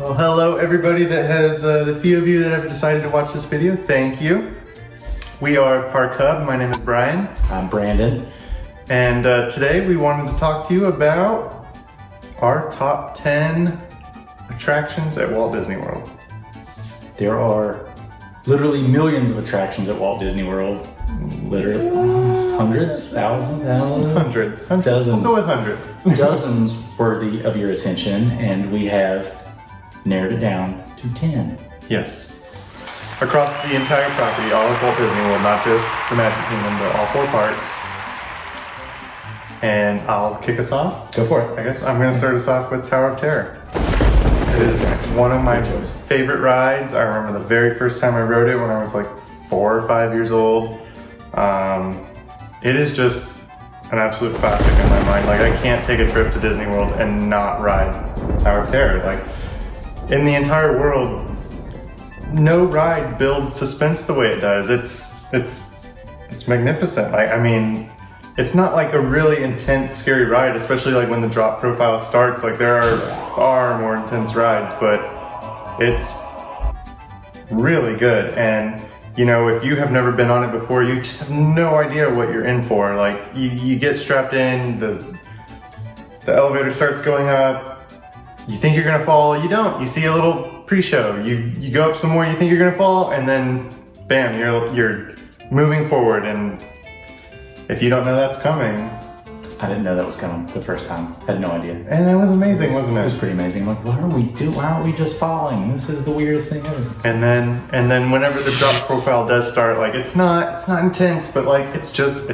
Well, hello everybody that has, the few of you that have decided to watch this video, thank you. We are Park Hub, my name is Brian. I'm Brandon. And today we wanted to talk to you about our top 10 attractions at Walt Disney World. There are literally millions of attractions at Walt Disney World. Literally hundreds, thousands, Hundreds. dozens. We'll go with hundreds. Dozens worthy of your attention, and we have narrowed it down to 10. Yes. Across the entire property, all of Walt Disney World, not just the Magic Kingdom, but all 4 parks. And I'll kick us off. Go for it. I guess I'm going to start us off with Tower of Terror. It is one of my favorite rides. I remember the very first time I rode it when I was like 4 or 5 years old. It is just an absolute classic in my mind. Like, I can't take a trip to Disney World and not ride Tower of Terror. Like, in the entire world, no ride builds suspense the way it does. It's magnificent. Like, I mean, it's not like a really intense, scary ride, especially like when the drop profile starts. Like, there are far more intense rides, but it's really good. And you know, if you have never been on it before, you just have no idea what you're in for. Like, you get strapped in, the elevator starts going up, you think you're gonna fall, you don't. You see a little pre-show, you go up some more, you think you're gonna fall, and then bam, you're moving forward. And if you don't know that's coming. I didn't know that was coming the first time. I had no idea. And that was amazing, wasn't it? It was pretty amazing. Like, why aren't we just falling? This is the weirdest thing ever. And then whenever the drop profile does start, like, it's not intense, but like it's just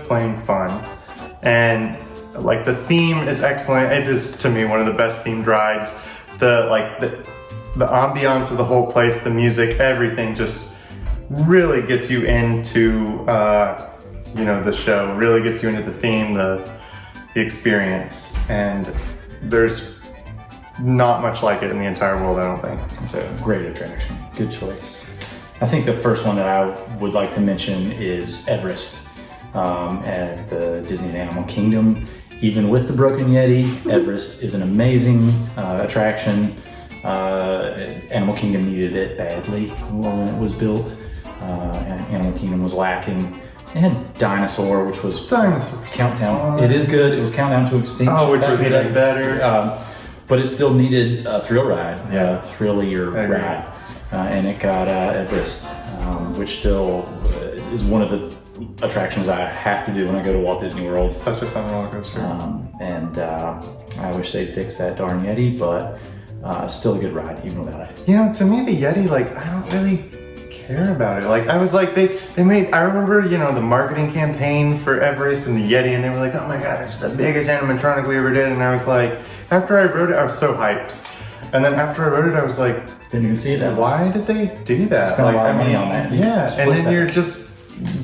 plain fun. And like, the theme is excellent. It is, to me, one of the best themed rides. The ambiance of the whole place, the music, everything just really gets you into you know, the show, really gets you into the theme, the experience, and there's not much like it in the entire world, I don't think. It's a great attraction. Good choice. I think the first one that I would like to mention is Everest at the Disney Animal Kingdom. Even with the Broken Yeti, Everest is an amazing attraction. Animal Kingdom needed it badly when it was built. And Animal Kingdom was lacking. It had Dinosaur, which was Countdown. It is good. It was Countdown to Extinction. Oh, which was even better. But it still needed a thrill ride, a thrillier ride. And it got Everest, which still is one of the attractions I have to do when I go to Walt Disney World. Such a fun roller coaster. And I wish they'd fix that darn Yeti, but still a good ride even without it. You know, to me, the Yeti, like, I don't really care about it. Like, I was like, they made, I remember, you know, the marketing campaign for Everest and the Yeti, and they were like, oh my god, it's the biggest animatronic we ever did. And I was like, after I rode it, I was so hyped. And then after I rode it, I was like, didn't even see it. Why did they do that? Spend a lot of money on that. Yeah, and then you're just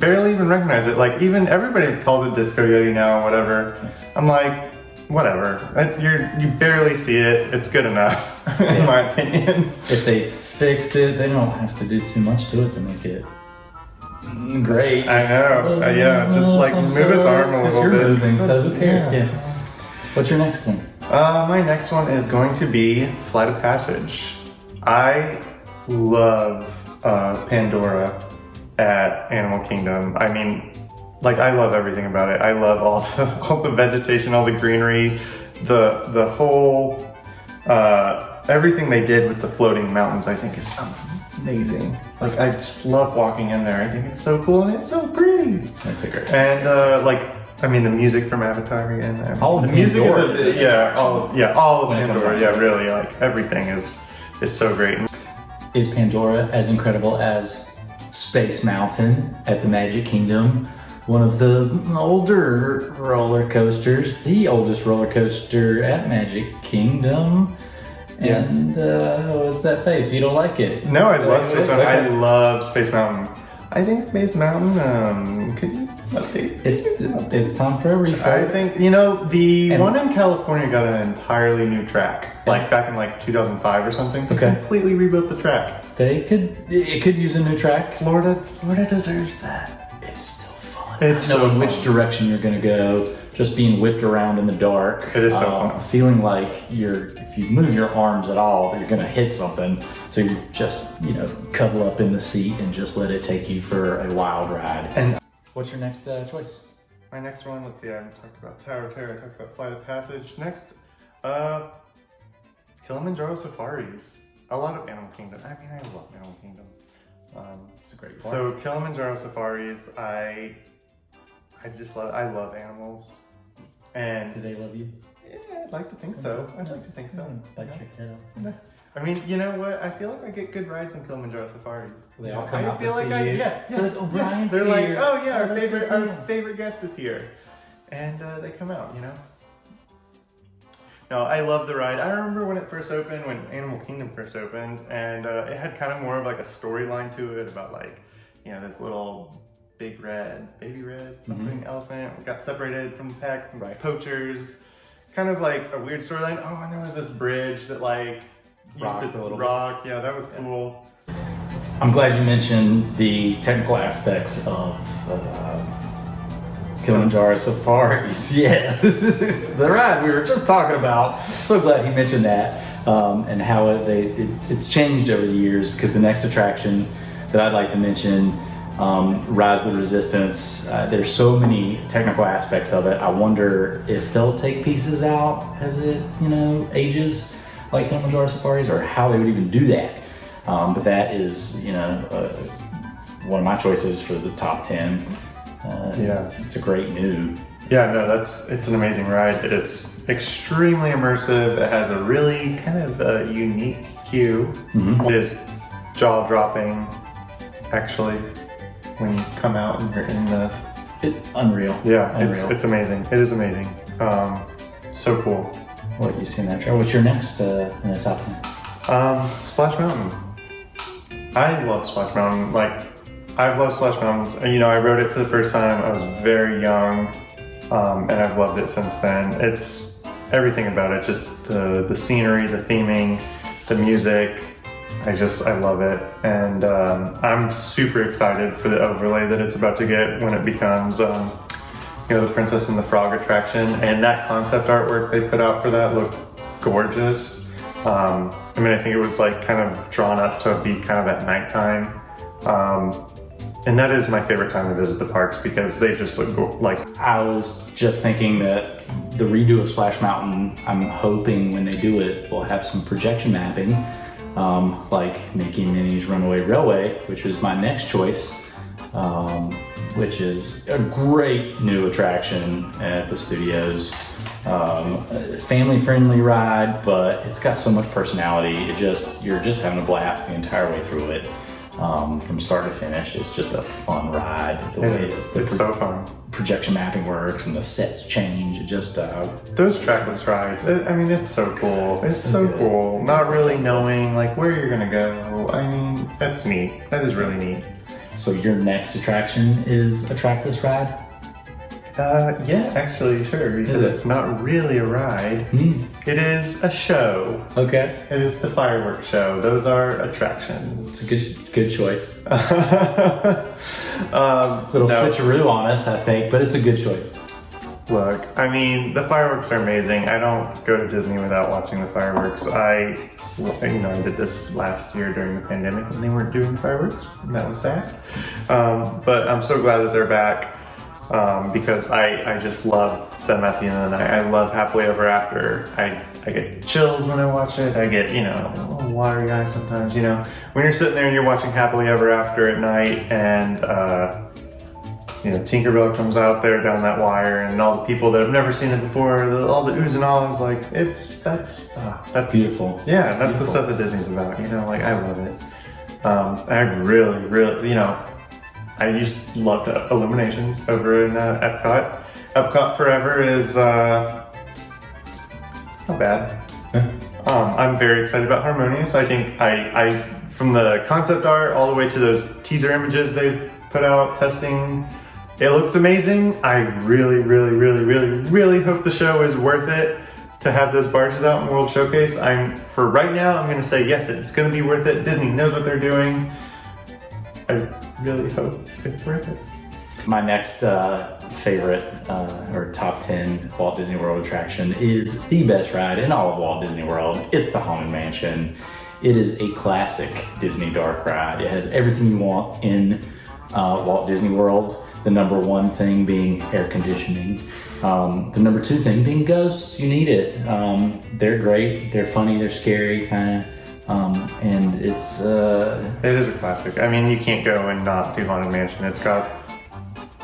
barely even recognize it. Like, even everybody calls it Disco Yeti now, whatever. I'm like, whatever. You barely see it. It's good enough, in my opinion. If they fixed it, they don't have to do too much to it to make it great. I know. Yeah, just like move its arm a little bit. You're moving, so who cares? Yeah. Yeah. What's your next one? My next one is going to be Flight of Passage. I love Pandora at Animal Kingdom. I mean, like, I love everything about it. I love all the vegetation, all the greenery, the whole everything they did with the floating mountains. I think is amazing. Like, I just love walking in there. I think it's so cool and it's so pretty. That's a great. And like, I mean, the music from Avatar again. All the music is all of Pandora. Yeah, really, like, everything is so great. Is Pandora as incredible as Space Mountain at the Magic Kingdom? One of the older roller coasters, the oldest roller coaster at Magic Kingdom. Yeah. And what's that face? You don't like it? No, I love Space Mountain. I love Space Mountain. I think Space Mountain, could you update? It's time for a refresh. I think, you know, the one in California got an entirely new track, like back in like 2005 or something. They completely rebuilt the track. It could use a new track. Florida deserves that. It's still fun. It's knowing so which fun. direction you're going to go, just being whipped around in the dark. It is so fun. Feeling like if you move your arms at all, you're going to hit something. So you just, cuddle up in the seat and just let it take you for a wild ride. And What's your next choice? my next one, let's see, I talked about Tower of Terror, I talked about Flight of Passage. Next, Kilimanjaro Safaris. A lot of Animal Kingdom. I mean, I love Animal Kingdom. It's a great one. So Kilimanjaro Safaris, I love animals. And Do they love you? yeah, I'd like to think so. I'd like to think so. Like check it out. I mean, you know what? I feel like I get good rides on Kilimanjaro Safaris. They all come out to like see you. yeah. They're like, "O'Brien's They're like, here. oh yeah, Oh, let's go see our him." favorite guest is here, and they come out. No, I love the ride. I remember when it first opened, when Animal Kingdom first opened, and it had kind of more of like a storyline to it about like, this little baby red, elephant got separated from the pack, some poachers, kind of like a weird storyline. Oh, and there was this bridge that like used to rock. Yeah, that was cool. I'm glad you mentioned the technical aspects of Kilimanjaro Safaris. Yeah, the ride we were just talking about. So glad he mentioned that, and how it's changed over the years, because the next attraction that I'd like to mention, Rise of the Resistance, there's so many technical aspects of it. I wonder if they'll take pieces out as it ages, like Kilimanjaro Safaris, or how they would even do that. But that is one of my choices for the top 10. It's a great new. Yeah, no, it's an amazing ride. It is extremely immersive. It has a really kind of unique queue. Mm-hmm. It is jaw-dropping, actually, when you come out and you're in the... Unreal. Yeah, Unreal. It's amazing. It is amazing. So cool. What you seen that trail? What's your next in the top 10? Splash Mountain. I love Splash Mountain. Like, I've loved Splash Mountains. I rode it for the first time. I was very young, and I've loved it since then. It's everything about it. Just the scenery, the theming, the music. I love it. And I'm super excited for the overlay that it's about to get when it becomes, the Princess and the Frog attraction. And that concept artwork they put out for that looked gorgeous. I think it was like kind of drawn up to be kind of at nighttime. And that is my favorite time to visit the parks, because they just look like... I was just thinking that the redo of Splash Mountain, I'm hoping when they do it, we'll have some projection mapping, like Mickey and Minnie's Runaway Railway, which is my next choice, which is a great new attraction at the studios. Family-friendly ride, but it's got so much personality. You're just having a blast the entire way through it. From start to finish. It's just a fun ride. It's so fun. Projection mapping works and the sets change. It just those trackless rides. It's so cool. It's so cool. Not really knowing like where you're gonna go. That's neat. That is really neat. So your next attraction is a trackless ride? Yeah, actually, sure. Because it's not really a ride. It is a show. Okay. It is the fireworks show. Those are attractions. It's a good choice. Little switcheroo on us, I think, but it's a good choice. Look, the fireworks are amazing. I don't go to Disney without watching the fireworks. I did this last year during the pandemic and they weren't doing fireworks, and that was sad. But I'm so glad that they're back. Because I just love them at the end of the night. I love Happily Ever After. I get chills when I watch it. I get, a little watery eyes sometimes, When you're sitting there and you're watching Happily Ever After at night and, Tinkerbell comes out there down that wire and all the people that have never seen it before, all the oohs and ahs, like, that's beautiful. Yeah, that's the stuff that Disney's about, I love it. I really, I used loved Illuminations over in Epcot. Epcot Forever is it's not bad. I'm very excited about Harmonious. I think I from the concept art all the way to those teaser images they've put out testing, it looks amazing. I really hope the show is worth it to have those barges out in World Showcase. For right now, I'm going to say yes, it's going to be worth it. Disney knows what they're doing. I really hope it's worth it. My next favorite or top 10 Walt Disney World attraction is the best ride in all of Walt Disney World. It's the Haunted Mansion. It is a classic Disney dark ride. It has everything you want in Walt Disney World. The number one thing being air conditioning. The number two thing being ghosts. You need it. They're great. They're funny. They're scary, kind of. And it's... It is a classic. I mean, you can't go and not do Haunted Mansion. It's got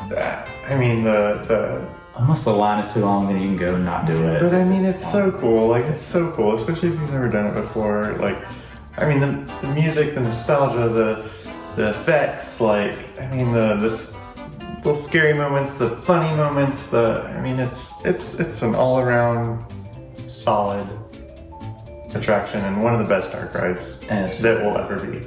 that. I mean, the unless the line is too long, then you can go and not do it. But I mean, it's so cool. Like, it's so cool, especially if you've never done it before. Like, I mean, the music, the nostalgia, the effects. Like, I mean, the scary moments, the funny moments. I mean, it's an all-around solid attraction and one of the best dark rides that will ever be.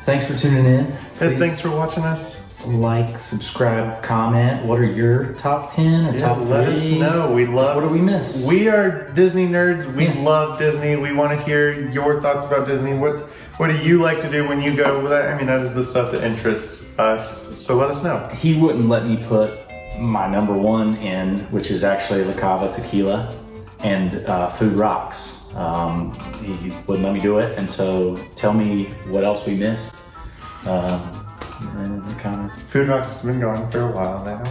Thanks for tuning in. And thanks for watching us. Like, subscribe, comment. What are your top 10 or top 3? Let us know. What do we miss? We are Disney nerds. We love Disney. We want to hear your thoughts about Disney. What do you like to do when you go with that? I mean, that is the stuff that interests us. So let us know. He wouldn't let me put my number one in, which is actually La Cava Tequila and Food Rocks. He wouldn't let me do it. And so tell me what else we missed. In the comments. Food Rocks has been going for a while now.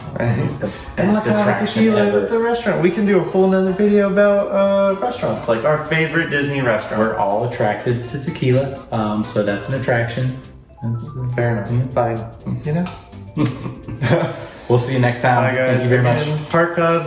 The best attraction ever. It's a restaurant. We can do a whole nother video about restaurants, like our favorite Disney restaurants. We're all attracted to tequila, so that's an attraction. That's fair enough. Fine. You know. We'll see you next time. Bye, guys. Thank you very much. Park Hub.